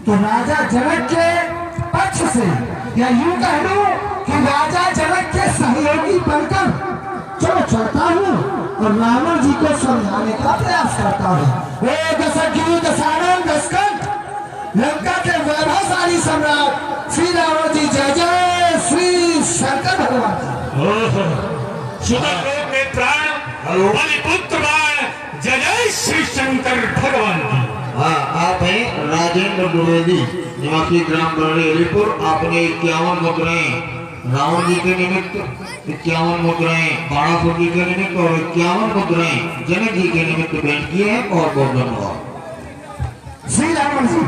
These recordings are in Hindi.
तो राजा जनक के पक्ष से, या यूं कह लूं कि राजा जनक के सहयोगी बनकर चल चलता हूँ और रावण जी को समझाने का प्रयास करता हूँ। दशानन दशकंठ लंका के वैभवशाली सम्राट श्री रावण जी, जय जय श्री शंकर भगवान। सुदर्शन के प्राण बलिपुत्र जय जय श्री शंकर भगवान की। हाँ, आप हैं राजेंद्र द्विवेदी, निवासी ग्राम बरड़ी अलीपुर। आपने 51 मुद्राएं रावण जी के निमित्त, 51 मुद्राएं बाणासुर जी के निमित्त और 51 मुद्राएं जनक जी के निमित्त भेंट किए हैं। और बहुत धन्यवाद। श्री रावण जी,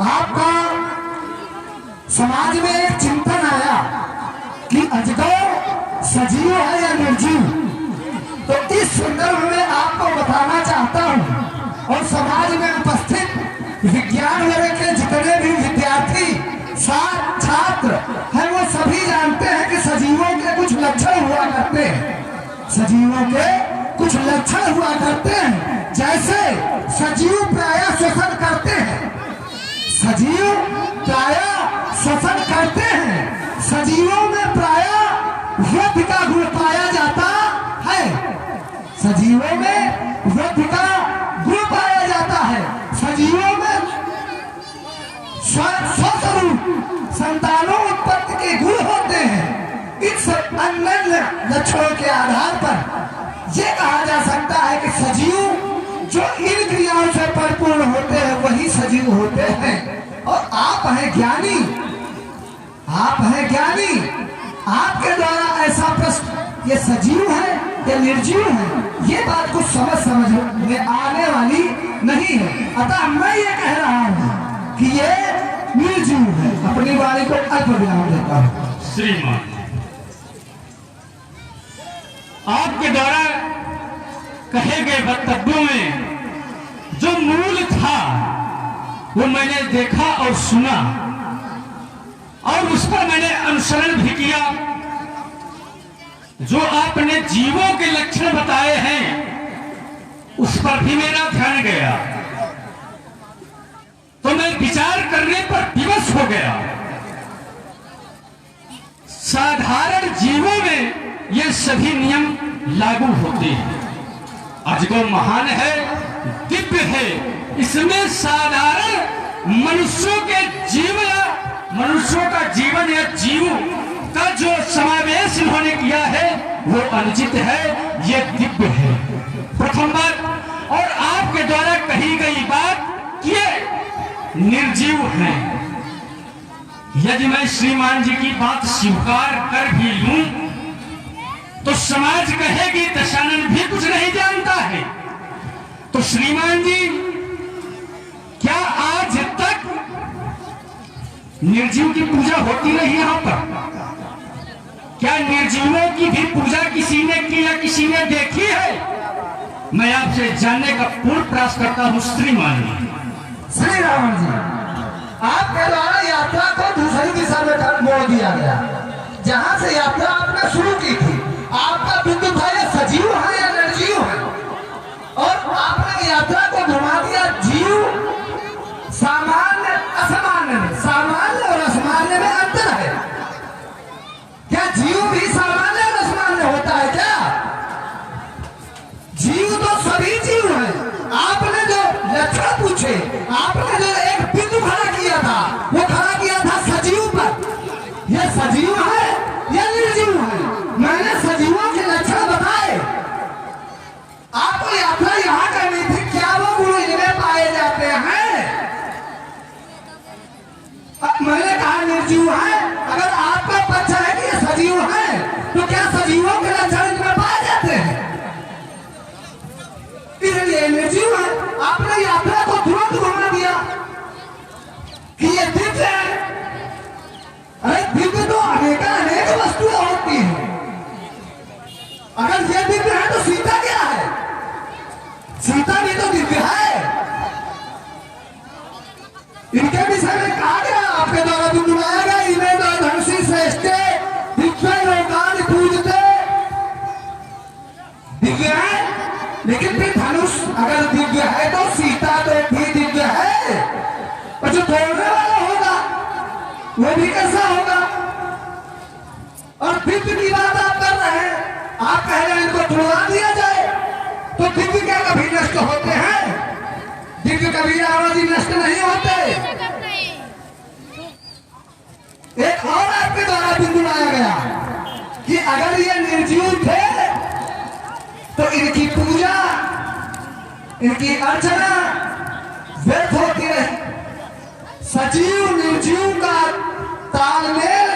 आपका समाज में एक चिंतन आया कि अजगर सजीव है या निर्जीव, तो इस संदर्भ में आपको बताना चाहता हूँ और समाज में उपस्थित विज्ञान वर्ग के जितने भी विद्यार्थी छात्र हैं वो सभी जानते हैं कि सजीवों के कुछ लक्षण हुआ करते हैं। सजीवों के कुछ लक्षण हुआ करते हैं, जैसे सजीव प्रायः श्वसन करते हैं। सजीव प्रायः श्वसन करते हैं। सजीवों में प्रायः वृद्धि का गुण पाया जाता है। सजीवों में वृद्धि का गुण पाया जाता है। सजीवों में स्वस्वरूप संतानों उत्पत्ति के गुण होते हैं। इन अन्य लक्षणों के आधार पर यह कहा जा सकता है कि सजीव जो इन क्रियाओं से परिपूर्ण होते हैं वही सजीव होते हैं। और आप हैं ज्ञानी, आप हैं ज्ञानी, आपके द्वारा ऐसा प्रश्न, ये सजीव है या निर्जीव है, ये बात कुछ समझ में आने वाली नहीं है। अतः मैं ये कह रहा हूँ कि ये निर्जीव है। अपनी वाणी को अल्प विराम देता हूँ। श्रीमान, आपके द्वारा कहे गए वक्तव्यों में जो मूल था वो मैंने देखा और सुना और उस पर मैंने अनुसरण भी किया। जो आपने जीवों के लक्षण बताए हैं उस पर भी मेरा ध्यान गया, तो मैं विचार करने पर विवश हो गया। साधारण जीवों में ये सभी नियम लागू होते हैं। अजगो महान है, दिव्य है, इसमें साधारण मनुष्यों के मनुष्यों का जीवन या जीव का जो समावेश इन्होंने किया है वो अनुचित है, ये दिव्य है। प्रथम बात। और आपके द्वारा कही गई बात ये निर्जीव है। यदि मैं श्रीमान जी की बात स्वीकार कर भी लूं तो समाज कहेगी दशानन भी कुछ नहीं जानता है। तो श्रीमान जी, क्या आज तक निर्जीव की पूजा होती रही यहाँ पर? क्या निर्जीवों की भी पूजा किसी ने की या किसी ने देखी है? मैं आपसे जानने का पूर्ण प्रयास करता हूँ श्रीमान जी। श्री रावण जी, आपके द्वारा यात्रा को दूसरी दिशा में मोड़ दिया गया। जहां से यात्रा आपने शुरू की थी, आपका बिंदु था ये सजीव है या निर्जीव है, और आपने यात्रा को घुमा दिया जीव सामान्य असामान्य में। सामान्य और असामान्य में अंतर है क्या? जीव भी सामान्य और असामान्य होता है क्या? जीव तो सभी जीव है। आपने जो लक्षण पूछे, आपने जो एक बिंदु खड़ा किया था वो खड़ा किया था सजीव पर। यह सजीव है या निर्जीव है? मैंने सजीवों के लक्षण बताए। आपको यात्रा यहाँ करनी थी, क्या वो गुण इनमें पाए जाते हैं? मैंने कहा निर्जीव है। अगर आपका पक्ष है कि ये सजीव है तो क्या सजीवों के लक्षण इनमें पाए जाते हैं? इसलिए निर्जीव है। आपने यात्रा को तुरंत घुमा दिया कि ये दिव्य है। अरे दिव्य तो अनेक वस्तुएं होती हैं। अगर ये दिव्य है तो सीता क्या है? सीता भी तो दिव्य है। इनके विषय में कहा गया, आपके द्वारा बुलाया गया, इन्हें तो धनुषी श्रेष्ठ दिव्य लोकान पूजते। दिव्य है, लेकिन फिर धनुष अगर दिव्य है तो सीता तो भी दिव्य है। और जो तोड़ने वाला होगा, वो भी कैसा होगा? और दिव्य की बात आप कर रहे हैं, आप कह रहे हैं इनको तोड़ा दिया जाए, तो दिव्य क्या कभी नष्ट होते हैं? दिव्य कभी रावण नष्ट नहीं होते। एक और आपके द्वारा बिंदु लाया गया कि अगर ये निर्जीव थे तो इनकी पूजा, इनकी अर्चना व्यर्थ होती रही। सजीव निर्जीव का तालमेल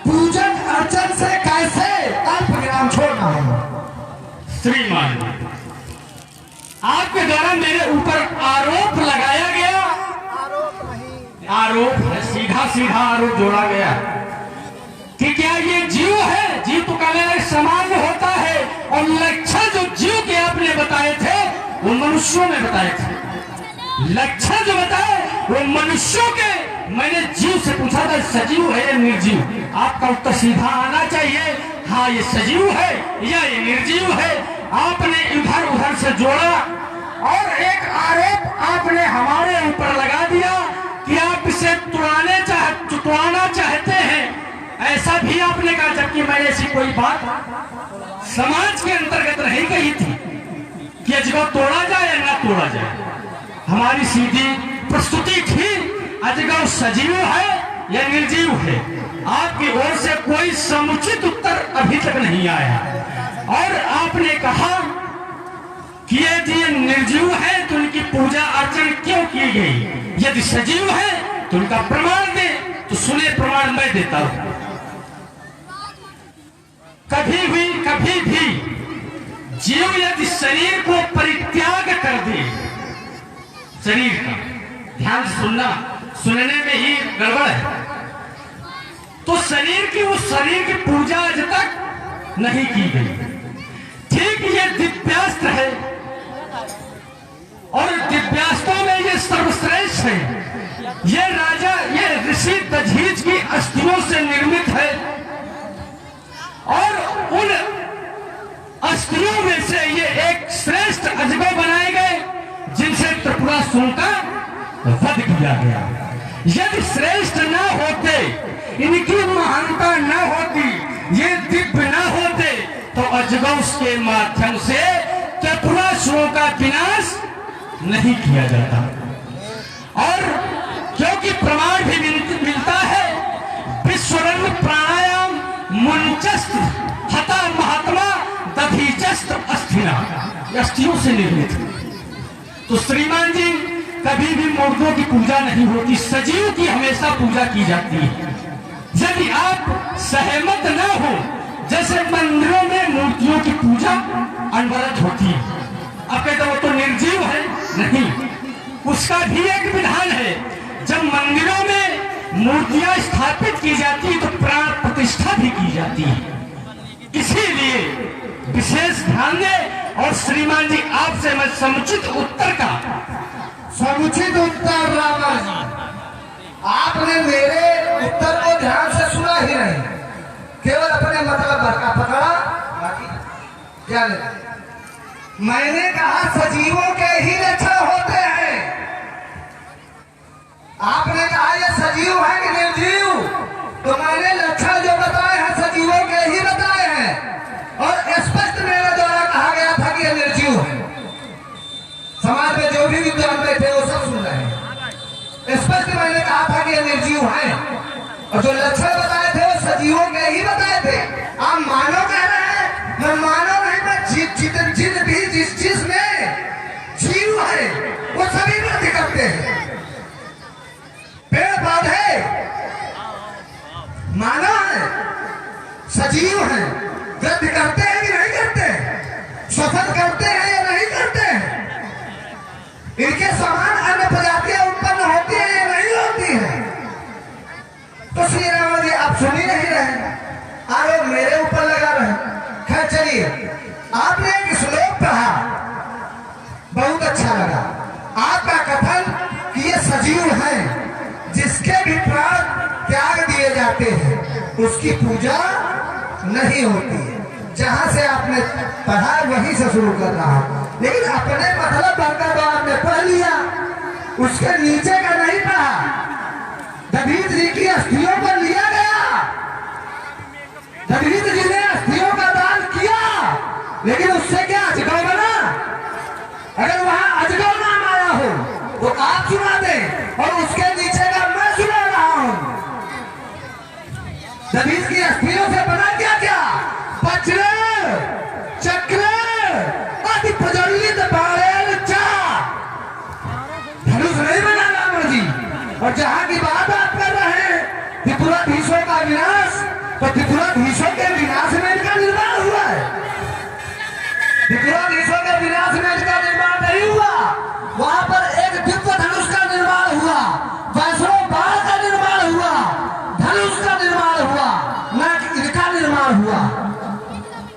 पूजन अर्चन से कैसे अल्पविराम छोड़ना है? श्रीमान, आपके द्वारा मेरे ऊपर आरोप लगाया गया, आरोप है, सीधा सीधा आरोप जोड़ा गया कि क्या ये जीव है? जीव तो कहने सामान्य होता है, और लक्षण जो जीव के आपने बताए थे वो मनुष्यों में बताए थे। लक्षण जो बताए वो मनुष्यों के, मैंने जीव से पूछा था सजीव है या निर्जीव? आपका उत्तर सीधा आना चाहिए, हाँ ये सजीव है या ये निर्जीव है। आपने इधर उधर से जोड़ा और एक आरोप आपने हमारे ऊपर लगा दिया कि आप इसे तुड़ाना चाहते हैं, ऐसा भी आपने कहा, जबकि मैंने ऐसी कोई बात समाज के अंतर्गत नहीं कही थी कि अजगर तोड़ा जाए या ना तोड़ा जाए। हमारी सीधी प्रस्तुति थी अजगर सजीव है या निर्जीव है। आपकी ओर से कोई समुचित उत्तर अभी तक नहीं आया, और आपने कहा कि यदि ये निर्जीव है तो उनकी पूजा अर्चना क्यों की गई? यदि सजीव है तो उनका प्रमाण दे। तो सुने, प्रमाण मैं देता हूं। कभी भी जीव यदि शरीर को परित्याग कर दे, शरीर का ध्यान से सुनना, सुनने में ही गड़बड़ है, तो शरीर की पूजा आज तक नहीं की गई। ठीक ये दिव्यास्त्र है, और दिव्यास्त्रों में ये सर्वश्रेष्ठ है। ये ऋषि दधीच की अस्थियों से निर्मित है, और उन अस्थियों में से ये एक श्रेष्ठ अजगर बनाए गए जिनसे त्रिपुरासुर का वध किया गया। यदि श्रेष्ठ न होते, इनकी महानता न होती, ये दिव्य न होते, तो अजगर के माध्यम से त्रिपुरासुरों का विनाश नहीं किया जाता। और क्योंकि प्रमाण भी मिलता है, विश्वरंग प्राणायाम मुंचस्त हता महात्मा दधीचस्त अस्थिना, अस्थियों से निर्मित। तो श्रीमान जी, कभी भी मूर्तियों की पूजा नहीं होती, सजीव की हमेशा पूजा की जाती है। यदि आप सहमत न हो, जैसे मंदिरों में मूर्तियों की पूजा अनवरत होती है, अब कहते वो तो निर्जीव है, नहीं, उसका भी एक विधान है। जब मंदिरों में मूर्तियां स्थापित की जाती है तो प्राण प्रतिष्ठा भी की जाती है। इसीलिए विशेष ध्यान दें। और श्रीमान जी, आपसे मैं समुचित उत्तर रावण जी, आपने मेरे उत्तर को ध्यान से सुना ही नहीं, केवल अपने मतलब भर का पकड़ा, बाकी क्या नहीं। मैंने कहा सजीवों के ही लक्षण होते हैं, आपने कहा ये सजीव है कि निर्जीव, तो मैंने लक्षण जो बताए हैं सजीवों के ही बताए हैं, और स्पष्ट मेरे द्वारा कहा गया था कि ये निर्जीव है। समाज में जो भी विद्वान बैठे वो सब सुन रहे हैं, स्पष्ट मैंने कहा था कि ये निर्जीव है, और जो लक्षण बताए थे वो सजीवों के ही बताए थे। आप मानो कह रहे हैं, मैं मानो नहीं, मैं जिन भी जिस चीज में जीव है वो सभी वृद्धि करते हैं। पेड़ पौधे मानव है, सजीव है, वृद्धि करते हैं कि नहीं करते? सफल करते हैं या नहीं करते हैं? इनके समान अन्य प्रजातियां उत्पन्न होती है या नहीं होती है? तो श्री राम जी, आप सुन ही नहीं रहे, आरोप मेरे ऊपर लगा रहे। खैर चलिए, आपने एक श्लोक पढ़ा, बहुत अच्छा लगा। आपका कथन कि ये सजीव है, जिसके भी प्राण त्याग दिए जाते हैं उसकी पूजा नहीं होती है। जहां से आपने पढ़ा वहीं से शुरू कर रहा, लेकिन अपने मतलब भरकर आपने पढ़ लिया, उसके नीचे का नहीं पढ़ा। दधीच जी की अस्थियों को लिया गया। दधीच जी ने अस्थियों का दान किया, लेकिन उससे क्या अजगौ बना? अगर वहां अजगौ नाम आया हो तो आप सुना दें, और उसके नीचे का मैं सुना रहा हूं। दधीच की अस्थियों से बना क्या क्या? वज्र, चक्र, अति प्रज्वलित बाणेर चार। धनुष नहीं बना रावण जी। और जहां की बात आप कर रहे हैं त्रिपुराधीशों का विनाश, तो त्रिपुराधीशों के विनाश में इनका निर्माण हुआ है। त्रिपुराधीशों के विनाश में इनका निर्माण नहीं हुआ। वहां पर एक दिव्य धनुष का निर्माण हुआ, वैष्णव बाण का निर्माण हुआ, धनुष का निर्माण हुआ, न कि इनका निर्माण हुआ।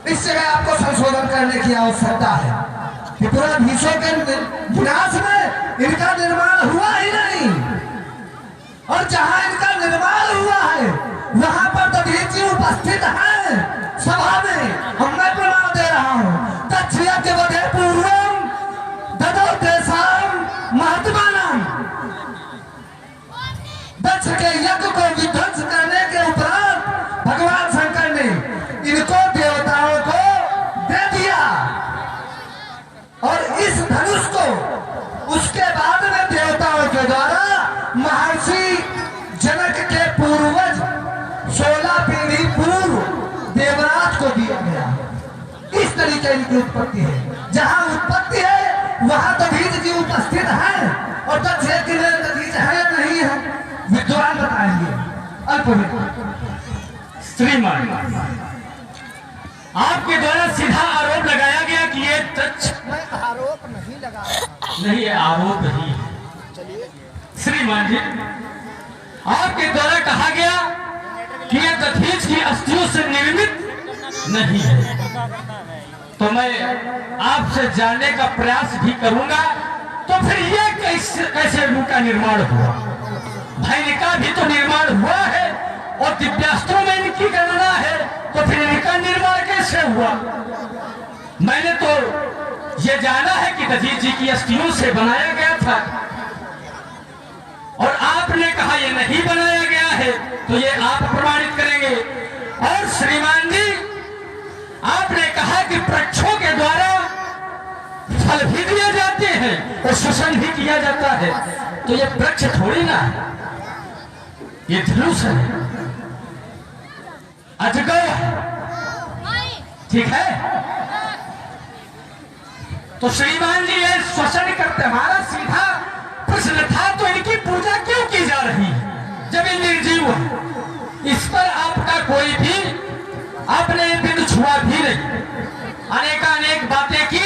इस जगह आपको संशोधन करने की आवश्यकता है। त्रिपुराधीशों के विनाश में इनका निर्माण हुआ ही नहीं, और जहां इनका निर्माण हुआ है वहां पर दधीच जी उपस्थित हैं सभा में। हम मैं प्रमाण दे रहा हूं। तच्छ्रियज्ञ वधे पूर्वम ददौ तेषां महात्मानां। दक्ष के यज्ञ को विध्वंस करने के उपरांत भगवान शंकर ने इनको देवताओं को दे दिया, और इस धनुष को उसके बाद में देवताओं के द्वारा महर्षि जनक के पूर्वज 16 पीढ़ी पूर्व देवराज को दिया गया। इस तरीके इनकी उत्पत्ति है। जहां उत्पत्ति है वहां दधीच जी उपस्थित हैं, और दक्ष दधीच है या नहीं है विद्वान बताएंगे। अल्प में श्रीमान, आपके द्वारा सीधा आरोप लगाया गया कि ये दक्ष। आरोप नहीं लगा, नहीं, ये आरोप ही है। श्रीमान जी, आपके द्वारा कहा गया कि ये दधीच की अस्थियों से निर्मित नहीं है, तो मैं आपसे जानने का प्रयास भी करूंगा। तो फिर ये कैसे उनका निर्माण हुआ? भाई इनका भी तो निर्माण हुआ है, और दिव्यास्त्रों में इनकी गणना है, तो फिर इनका निर्माण कैसे हुआ? मैंने तो ये जाना है कि दधीच जी की अस्थियों से बनाया गया था, और आपने कहा ये नहीं बनाया गया है, तो ये आप प्रमाणित करेंगे। और श्रीमान जी, आपने कहा कि वृक्षों के द्वारा फल भी दिए जाते हैं और शोषण भी किया जाता है, तो ये वृक्ष थोड़ी ना है, ये धनुष है, अजगौ है, ठीक है? तो श्रीमान जी ये शोषण करते। हमारा सीधा प्रश्न था, तो इनकी पूजा क्यों की जा रही है जब ये निर्जीव है? इस पर आपका कोई भी, आपने बिंदु छुआ भी नहीं, अनेक बातें की,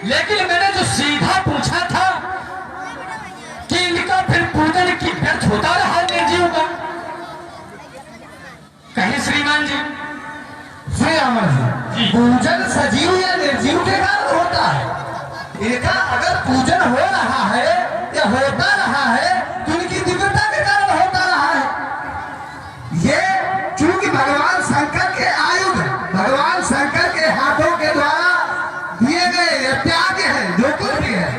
लेकिन मैंने जो सीधा पूछा था कि इनका फिर पूजन की व्यर्थ होता रहा निर्जीव का, कहीं श्रीमान जी? श्री अमर जी, पूजन सजीव या निर्जीव के कारण होता है। इनका अगर पूजन हो रहा है या होता रहा है तो इनकी दिव्यता के कारण होता रहा है। ये चूंकि भगवान शंकर के आयुध, भगवान शंकर के हाथों के द्वारा दिए गए त्याग है, जो कुछ भी है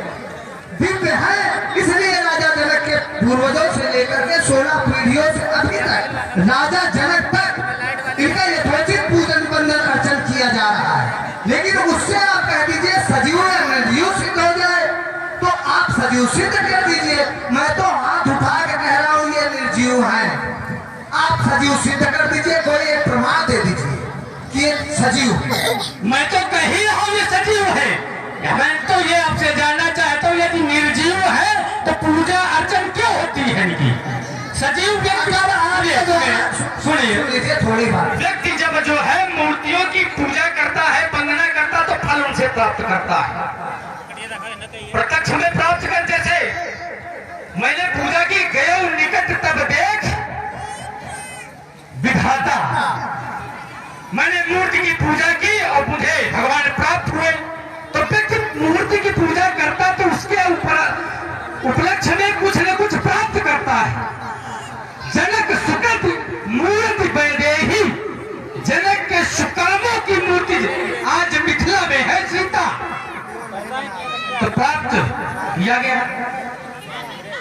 दिव्य है, इसलिए राजा जनक के पूर्वजों से लेकर के 16 पीढ़ियों से अभी तक राजा जनक तक इनका यथोचित पूजन बंदन अर्चन किया जा रहा है। लेकिन उससे आप कह दीजिए सजीव या निर्जीव सिद्ध हो जाए, तो आप सजीव सिद्ध कर दीजिए। मैं तो हाथ उठा के कह रहा हूं ये निर्जीव है, आप सजीव सिद्ध कर दीजिए। कोई एक प्रमाण दे दीजिए कि ये सजीव है। मैं तो कह ही रहा हूं ये सजीव है। मैं तो ये आपसे जानना चाहता हूँ, यदि निर्जीव है तो पूजा अर्चन क्यों होती है इनकी? सजीव व्यक्ति सुनिए थोड़ी बात, व्यक्ति जब जो है मूर्तियों की पूजा करता है, वंदना करता, तो फल उनसे प्राप्त करता है, प्रत्यक्ष में प्राप्त कर। जैसे मैंने पूजा की, गयो निकट तब देख विधाता, मैंने मूर्ति की पूजा की और मुझे भगवान प्राप्त हुए। तो व्यक्ति मूर्ति की पूजा करता तो उसके ऊपर उपलक्ष्य में कुछ न कुछ प्राप्त करता है। जनक सुकृत मूर्ति वैदेही, जनक के सुकर्मों की मूर्ति आज मिथिला में है सीता, तो प्राप्त किया गया,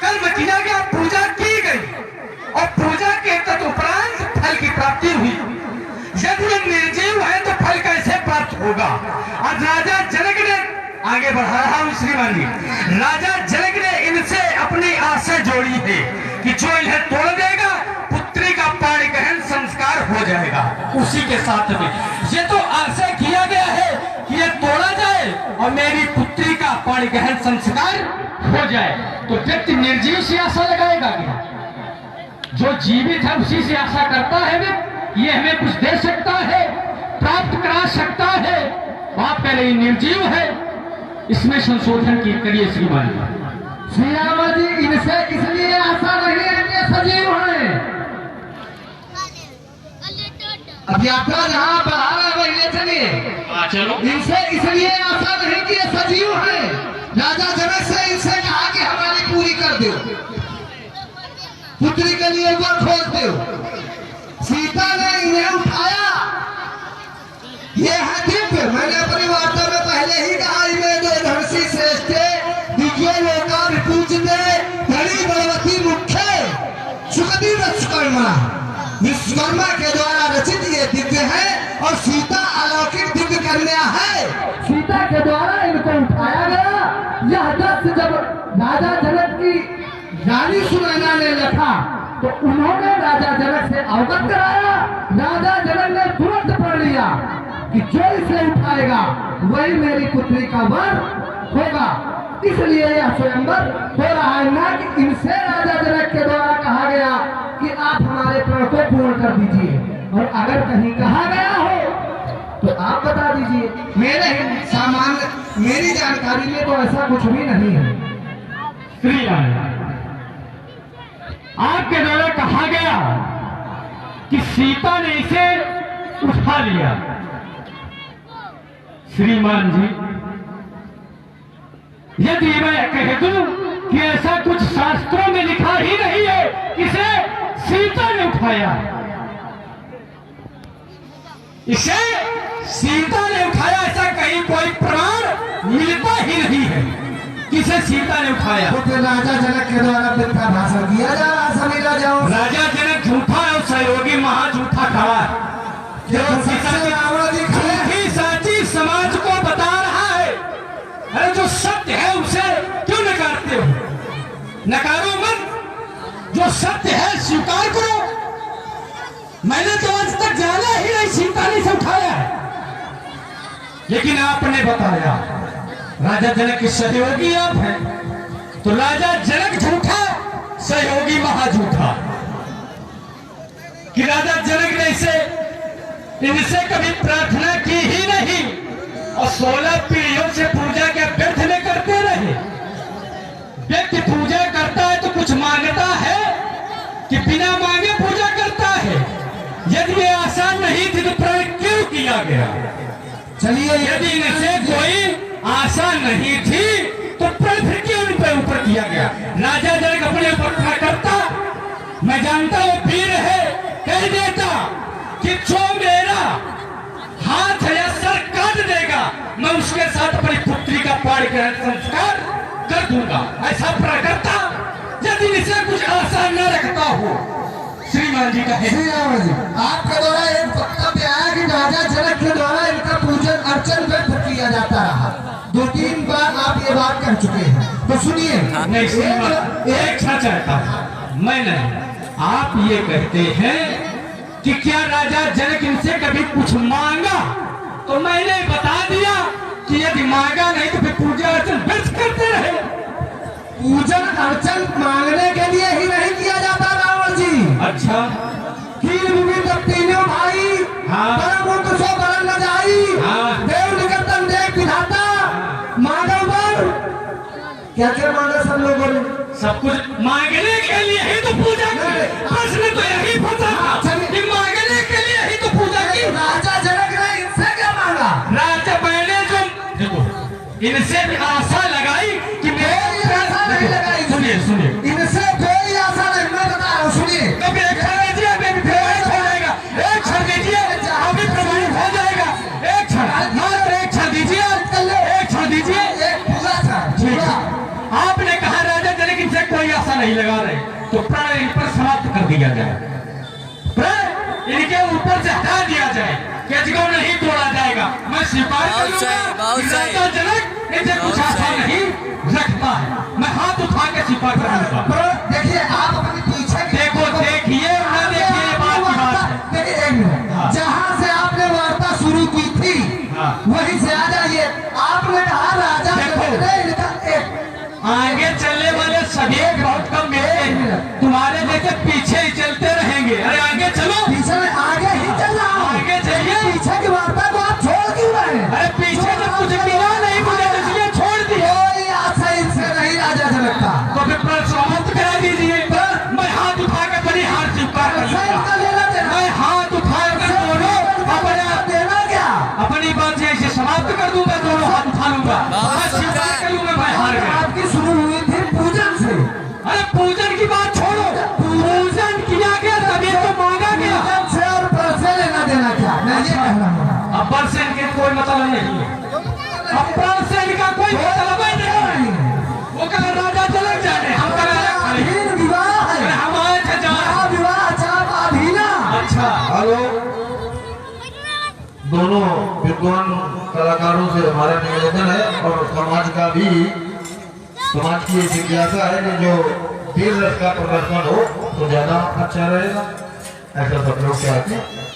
कर्म किया गया, पूजा की गई, और पूजा होगा। आज राजा जनक ने आगे बढ़ा रहा हूं श्रीमान जी, राजा जनक ने इनसे अपनी आशा जोड़ी है कि जो इन्हें तोड़ देगा पुत्री का पाणी ग्रहण संस्कार हो जाएगा। उसी के साथ में ये तो आशा किया गया है कि ये तोड़ा जाए और मेरी पुत्री का पाणी ग्रहण संस्कार हो जाए। तो व्यक्ति निर्जीव से आशा लगाएगा क्या? जो जीवित है उसी से आशा करता है वे ये हमें कुछ दे सकता है, प्राप्त करा सकता है। बाप पहले ही निर्जीव है, इसमें संशोधन की करिए श्रीमान जी। श्री राम जी इनसे इसलिए आशा नहीं है कि सजीव है। अब यात्रा जहाँ बढ़ा रहे वही चलिए। चलो इनसे इसलिए आशा नहीं कि ये सजीव है। राजा जनक से इनसे कहा कि हमारी पूरी कर दो, पुत्री के लिए वर खोज दो। सीता ने इन्हें उठाया। ये है दिव्य, मैंने अपनी वार्ता में पहले ही कहा, इन्हें जो धर्षी श्रेष्ठ दिव्य लोका विपूजते धनी बलवती मुख्य सुखदी विश्वकर्मा, विश्वकर्मा के द्वारा रचित ये दिव्य है और सीता अलौकिक दिव्य कन्या है। सीता के द्वारा इनको उठाया गया। यह दृश्य जब राजा जनक की रानी सुनैना ने देखा तो उन्होंने राजा जनक से अवगत कराया। राजा जनक ने तुरंत पढ़ लिया कि जो इसे उठाएगा वही मेरी पुत्री का वर होगा। इसलिए यह स्वयंवर हो रहा है, ना कि इनसे राजा जनक के द्वारा कहा गया कि आप हमारे प्रण को पूर्ण कर दीजिए। और अगर कहीं कहा गया हो तो आप बता दीजिए। मेरी जानकारी में तो ऐसा कुछ भी नहीं है। श्रीमान आपके द्वारा कहा गया कि सीता ने इसे उठा लिया। श्रीमान जी यदि मैं कह दूं कि ऐसा कुछ शास्त्रों में लिखा ही नहीं है, इसे सीता ने उठाया, इसे सीता ने उठाया, ऐसा कहीं कोई प्रमाण मिलता ही नहीं है किसे सीता ने उठाया। तो फिर राजा जनक के द्वारा मिथ्या भाषण किया जा रहा, समझा जाओ। राजा जनक झूठा है और सहयोगी महा झूठा खड़ा है। झूठी साची समाज को बता रहा है। अरे जो सत्य है उसे क्यों नकारते हो? नकारो मत, जो सत्य है स्वीकार करो। मैंने तो आज तक जाना ही नहीं सीता ने से उठाया है, लेकिन आपने बताया राजा जनक के सहयोगी आप हैं, तो राजा जनक झूठा सहयोगी महा झूठा। कि राजा जनक ने इनसे कभी प्रार्थना की ही नहीं और 16 पीढ़ियों से पूजा के व्यर्थ में करते रहे। व्यक्ति पूजा करता है तो कुछ मांगता है कि बिना मांगे पूजा करता है। यदि ये आसान नहीं थी तो प्रण क्यों किया गया? चलिए, यदि इनसे कोई आशा नहीं थी तो प्रण फिर क्यों इनके ऊपर किया गया? राजा जनक अपने ऊपर खड़ा करता, मैं जानता हूं वीर है, कह देता कि जो मेरा हाथ या सर काट देगा मैं उसके साथ अपनी पुत्री का पाणी ग्रहण संस्कार कर दूंगा। ऐसा प्रण करता यदि इसे कुछ आशा न रखता हो। श्रीमान जी कहे, श्री राम जी आपके द्वारा एक वक्तव्य आया कि राजा जनक के द्वारा इनका पूजन अर्चन व्यर्थ किया जाता रहा। 2-3 बार आप ये बात कह चुके हैं, तो सुनिए। नहीं, एक क्षण चाहता हूं मैं, नहीं आप ये कहते हैं कि क्या राजा जनक इनसे कभी कुछ मांगा? तो मैंने बता दिया कि यदि मांगा नहीं तो फिर पूजा अर्चन व्यर्थ करते रहे। पूजन अर्चन मांगने के लिए ही नहीं किया जाता रावण जी। अच्छा, तीनों भाई परम सो बरन न जाई, देव निकटतम देख विधाता, मानव बल। क्या क्या मांगा सब लोगों ने? सब कुछ मांगने के लिए ही तो पूजा की। प्रश्न तो यही फंसा कि मांगने के लिए ही तो पूजा की। राजा जनक ने इनसे क्या मांगा? राजा मैंने जो देखो इनसे भी आशा लगाई कि कोई आशा नहीं लगाई। सुनिए इनसे कोई आशा नहीं, मैं बता रहा हूँ, सुनिए। कभी एक क्षण दीजिए, अभी प्रमाणित हो जाएगा। एक क्षण दीजिए, अभी प्रमाणित हो जाएगा। एक क्षण, मात्र एक क्षण दीजिए, एक क्षण दीजिए। ठीक है, आपने कहा राजा जनक इनसे कोई आशा नहीं लगा रहे, तो प्रण इन पर समाप्त कर दिया जाए, प्रण इनके ऊपर से हटा दिया जाए, कि अजगौ नहीं तोड़ा जाएगा। मैं स्वीकार कर बहुत सही, लूंगा बहुत कि सही। राजा जनक इसे बहुत कुछ आशा सही। नहीं रखता है। मैं हाथ उठा के स्वीकार कर लूंगा। पर देखिए आप अपने पीछे देखो देखिए ना देखिए, ये बात की बात है। देखिए एक मिनट, हाँ। जहाँ से आपने वार्ता शुरू की थी हाँ। वहीं से आ जाइए। आपने कहा राजा देखो। जनक ने इनका एक आगे चलने वाले सभी बहुत कम मिलेंगे, तुम्हारे जैसे पीछे ही चलते रहेंगे। अरे आगे चलो, पीछे में आगे ही चल रहा हूँ। आगे चलिए। पीछे की वार्ता को आप छोड़ क्यों रहे हैं? अरे पीछे तो कुछ मिला नहीं मुझे, इसलिए छोड़ दिया। कोई आशा इनसे नहीं राजा जनक का। तो फिर समाप्त करा दीजिए। मैं हाथ उठा के बड़ी हार स्वीकार कर ऐसा इनका लूंगा। लेना देना। मैं हाथ उठा कर दोनों देना क्या? अपनी बात ऐसे समाप्त कर दूंगा, दोनों हाथ उठा लूंगा। मैं स्वीकार कर लूंगा, मैं हार गया। आपकी शुरू हुई थी पूजन से। अरे पूजन की बात छोड़ो, पूजन किया गया तभी तो मांगा गया। पूजन से और पैसे लेना देना क्या? मैं ये कह रहा हूँ। अब्बर से इनके कोई मतलब नहीं है। अब्बर से इनका कोई मतलब ही नहीं है। वो कल राजा जनक जाने, हम कल खाली। अधीन विवाह अरे है। हम आए थे क्या विवाह चाप अधीना? अच्छा, हेलो, दोनों विद्वान कलाकारों से हमारा निवेदन है और समाज का भी, समाज की ये जिज्ञासा है कि जो वीर रस का प्रदर्शन हो तो ज्यादा अच्छा रहेगा, ऐसा सब लोग चाहते हैं।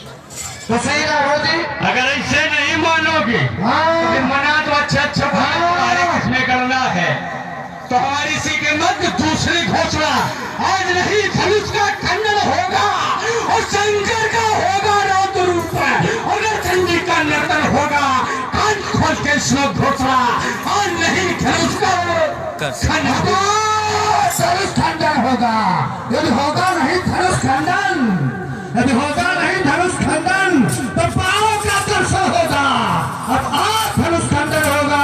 तो सही रहो जी। अगर ऐसे नहीं मानोगे हाँ। तो मना तो अच्छा कार्य किसमें करना है, तो हमारी इसी के मध्य दूसरी घोषणा, आज नहीं धनुष का खंडन होगा और शंकर का होगा रौद्र रूप, और चंडी का नर्तन होगा। कान खोल के श्लोक घोषणा, आज नहीं धनुष का खंडन धनुष खंडन होगा। यदि होगा नहीं धनुष खंडन, यदि होगा नहीं धनुष खंडन तो पांव का दर्शन होगा। अब आज धनुष खंडन होगा,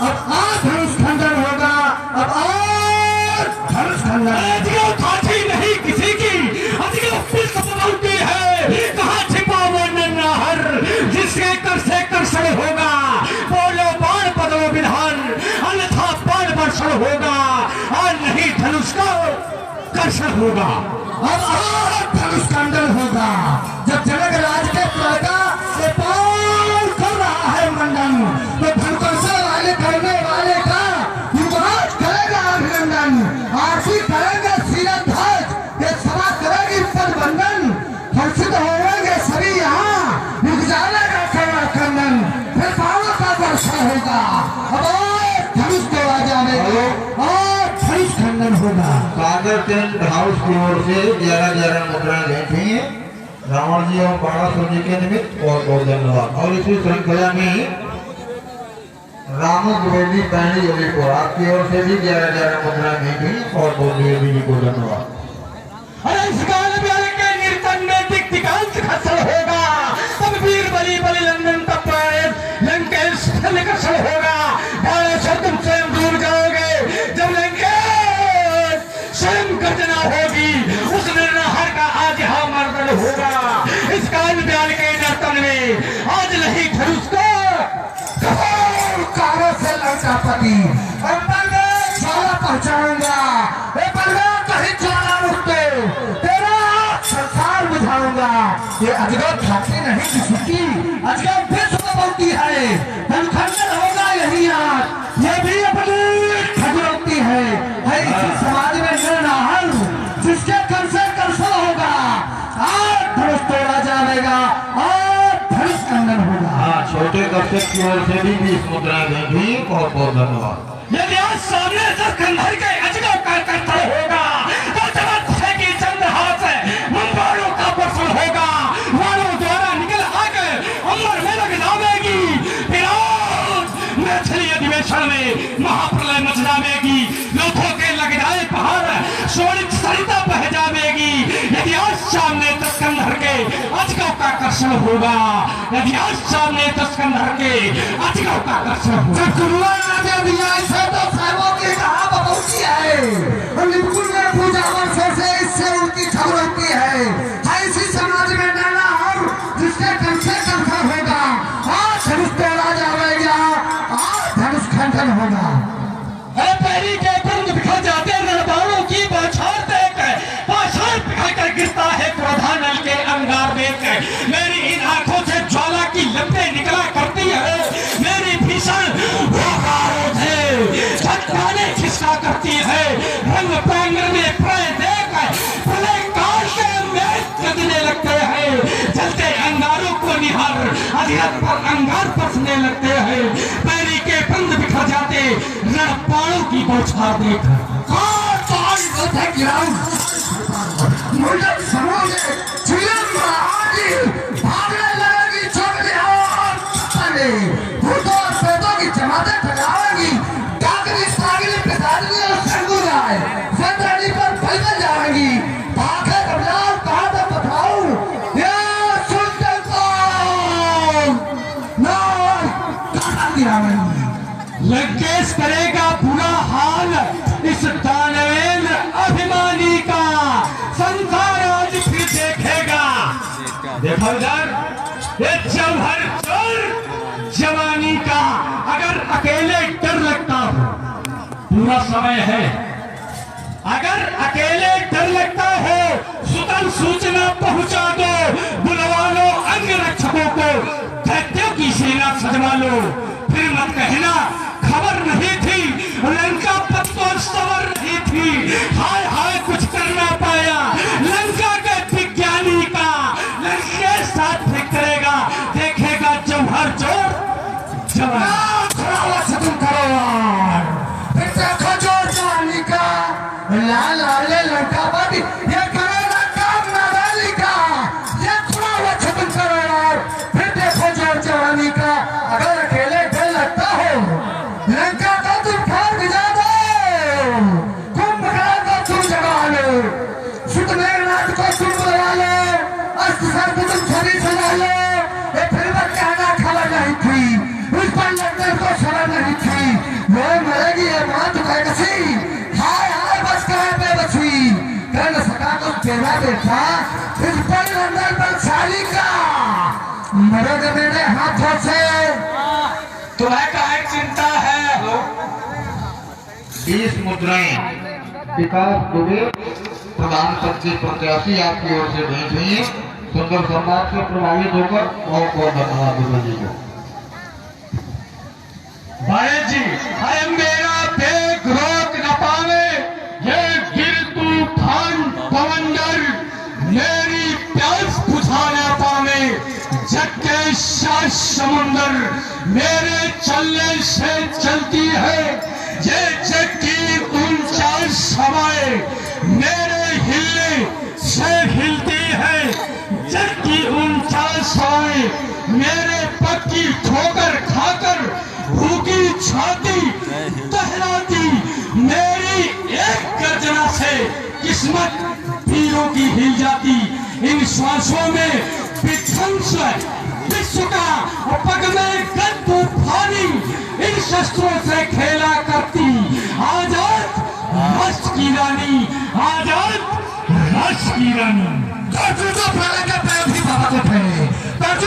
अब आज धनुष खंडन होगा, अब आज धनुष खंडन। अजगो काठी नहीं किसी की, अजगो पुष्प बनती है। कहाँ छिपा वो नन्नाहर जिसके कर से कर्षण होगा। बोलो बाण पदो विधान, अन्यथा बाण वर्षण होगा। और नहीं धनुष का कर्षण होगा। अब आज धनुष खंडन होगा। जब जनक राज के प्रजा से पार कर रहा है मंडन, तो धनकर्षण वाले करने वाले का युवराज करेगा अभिनंदन। आरती करेंगे सिरध्वज, ये सभा करेगी पदबंधन। हर्षित होंगे सभी यहाँ, रुक जाएगा करुणा खंडन। फिर पावों का वर्षण होगा। अब आज धनुष तोड़ा जाएगा, आज धनुष खंडन होगा। सागर टेंट हाउस की ओर से 11 मुद्राएं भेंटी हैं रावण जी और बाणासुर जी के निमित्त, और बहुत धन्यवाद। और इसी श्रृंखला में राम द्विवेदी पैणी अलीपुर आपकी ओर से भी 11 मुद्राएं भेंटी, और बहुत द्विवेदी जी को धन्यवाद। अरे इस काल में के कीर्तन में दिक्तिकांत खसल होगा। तब वीर बलि बलि लंदन तब लंकेश निकर्षण होगा। बाणेश्वर तुम स्वयं दूर जाओगे जब लंकेश स्वयं गर्जना होगी। उस निर्णहर का आज यहाँ मर्दन होगा। इस काल ब्याल के नर्तन में आज नहीं धनुष को कठोर कारों से लौटा पति और बलदेव सारा पहचानूंगा। ए बलदेव कहीं जाना मुझको, तेरा संसार बुझाऊंगा। ये अजगर खाती नहीं किसी की, अजगर विश्व बोलती है। धनखंडन होगा यही आज, ये भी अपनी ठगुरती है इसी समाज में निर्नाहल, जिसके कर से कर्षण होगा। आज धनुष तोड़ा जाएगा, आज धनुष खंडन होगा। हाँ, छोटे कश्यप की ओर से भी 20 मुद्राएं भेंटी, बहुत बहुत धन्यवाद। यदि आज सामने से खंडहर के अजगो का कर्तन होगा तो जगत है कि चंद्रहास मंगलों का वर्षण होगा। वाणों द्वारा निकल आकर अमर में लग जाएगी। विराट मैथिली अधिवेशन में महाप्रलय मच जाएगी। लोथों के लग जाए पहाड़, स्वर्णित सरिता बह जाएगी। यदि आज सामने दस्कंधर के अजगो का कर्षण होगा, यदि आज सामने दस्कंधर के अजगो का कर्षण होगा। तो साहबों की कहा बबूती है, बिल्कुल में पूजा वर्षों से इससे उनकी खबर होती है। इसी समाज में नाना और जिसके कम से कम होगा, आज धनुष तोड़ा जाएगा, आज धनुष खंडन होगा। अरे पैरी के बंद बिखर जाते रणबाणों की बौछार देख, पाषाण पिघल कर गिरता है क्रोधानल के अंगार देख। मेरी इन आंखों से ज्वाला की लपटें निकला करती है। करती है। रंग प्रांगण में प्रय देख प्रलय काल के मेघ गरजने लगते हैं। जलते अंगारों को निहार अधिरथ पर अंगार बरसने लगते हैं। पैरी के बंद बिखर जाते रणपाणों की बौछार देख। मुझे समझे चिलम महाजी भागने लगेगी छोटे और पतले भूतों और प्रेतों की जमातें फैलाएंगी। डाकरी सागिनी प्रसादनी और संगुराय संतरानी पर फैल जाएंगी। भागे कबलाल कहाँ तक बताऊं ये सुनते कौन नार कहाँ गिरावेंगी। लंकेश करेगा बुरा हाल इस दानवेंद्र अभिमानी का। संसार आज फिर देखेगा। देखो इधर ये जौहर चोर जवानी का। अगर अकेले डर लगता हो पूरा समय है। अगर अकेले डर लगता हो सुतल सूचना पहुंचा दो। बुलवा लो अंग रक्षकों को दैत्यों की सेना सजवा लो। फिर मत कहना खबर नहीं थी लंका पर तो सवर नहीं थी। हाय हाय कुछ कर ना पाया लंका के विज्ञानी का। लंके साथ फिर करेगा देखेगा जौहर चोर जवान। खत्म करो यार फिर देखो जोर जवानी का। लाल लाले लंका बादी ये करेगा काम नादानी का। ये खुला हुआ खत्म करो यार फिर देखो जोर जवानी का। अगर अकेले डर लगता हो लंका का तुम खार भिजा दो। कुंभकर्ण को तुम जगा लो। सुतमेघनाथ को तुम बुलवा लो। अस्त्र को तुम छड़ी सजा लो। ये फिर वह कहना खबर नहीं थी उस पर लगने को शरण नहीं थी। लोग मरेगी ये मां तो कह कसी। हाय हाय बस कहे बेबसी कर न सका तो तेरा बेटा इस पर अंदर बलशाली का। मरोगे मेरे हाथों से। तुम्हें काहे चिंता है। 20 मुद्राएं विकास दुबे प्रधानमंत्री प्रत्याशी आपकी ओर से भेज हुई है। सुंदर सम्मान से प्रभावित होकर बहुत बहुत धन्यवाद दुबे जी को। भाई जी अरे मेरा बेग रोक न पावे ये गिर तूफान बवंडर। मेरी प्यास बुझा न पावे जग के सात समुंदर। मेरे चलने से चलती है ये जग की उनचास हवाएं। मेरे हिलने से हिलती है जग की उनचास हवाएं। मेरे पग की ठोकर खाकर भूखी छाती तहराती। मेरी एक गर्जना से किस्मत वीरों की हिल जाती। इन श्वासों में विध्वंस विश्व का पग में गद तूफानी इन शस्त्रों से खेला करती। आजाद राष्ट्र की रानी आजाद राष्ट्र की रानी।